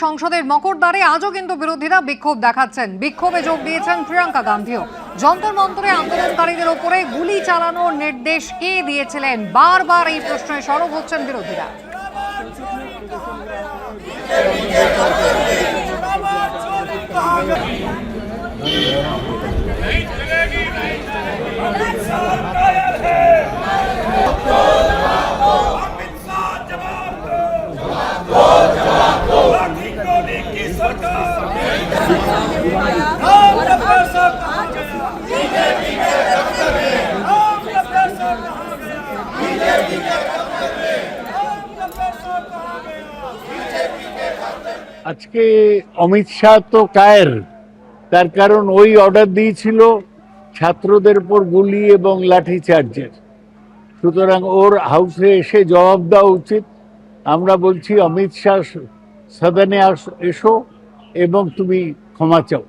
সংসদের মকরদ্বারে আজও কিন্তু বিরোধীরা বিক্ষোভ দেখাচ্ছেন। বিক্ষোভে যোগ দিয়েছেন প্রিয়াঙ্কা গান্ধীও। যন্তর মন্তরে আন্দোলনকারীদের ওপরে গুলি চালানোর নির্দেশ কে দিয়েছিলেন, বারবার এই প্রশ্নে সরব হচ্ছেন বিরোধীরা। আজকে অমিত শাহ তো কায়ের, তার কারণ ওই অর্ডার দিয়েছিল ছাত্রদের উপর গুলি এবং লাঠি চার্জের। সুতরাং ওর হাউসে এসে জবাব দেওয়া উচিত। আমরা বলছি অমিত শাহ সদনে এসো এবং তুমি ক্ষমা চাও,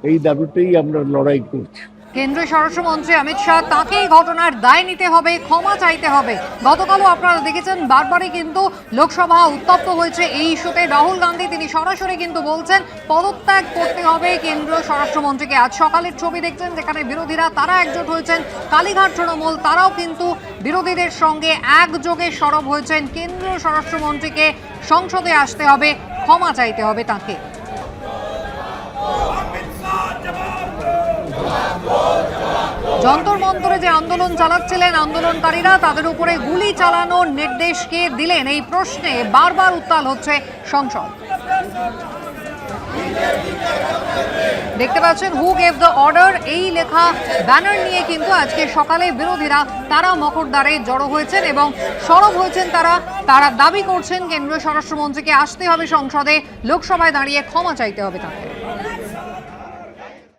এই দাবিতেই আমরা লড়াই করছি। কেন্দ্রীয় স্বরাষ্ট্রমন্ত্রী অমিত শাহ তাকে এই ঘটনার দায় নিতে হবে, ক্ষমা চাইতে হবে। গতকালও আপনারা দেখেছেন বারবারই কিন্তু লোকসভা উত্তপ্ত হয়েছে এই ইস্যুতে। রাহুল গান্ধী তিনি সরাসরি কিন্তু বলছেন পদত্যাগ করতে হবে কেন্দ্রীয় স্বরাষ্ট্রমন্ত্রীকে। আজ সকালের ছবি দেখছেন যেখানে বিরোধীরা তারা একজোট হয়েছেন, কালীঘাট তৃণমূল তারাও কিন্তু বিরোধীদের সঙ্গে একযোগে সরব হয়েছেন। কেন্দ্রীয় স্বরাষ্ট্রমন্ত্রীকে সংসদে আসতে হবে, ক্ষমা চাইতে হবে তাকে। যন্তর মন্তরে যে আন্দোলন চালাচ্ছিলেন আন্দোলনকারীরা, তাদের উপরে গুলি চালানোর নির্দেশ কে দিলেন, এই প্রশ্নে বারবার উত্তাল হচ্ছে সংসদ। দেখতে পাচ্ছেন হু গেভ দ্য অর্ডার, এই লেখা ব্যানার নিয়ে কিন্তু আজকে সকালে বিরোধীরা তারা মকরদ্বারে জড়ো হয়েছেন এবং সরব হয়েছেন। তারা দাবি করছেন কেন্দ্রীয় স্বরাষ্ট্রমন্ত্রীকে আসতে হবে সংসদে, লোকসভায় দাঁড়িয়ে ক্ষমা চাইতে হবে তাকে।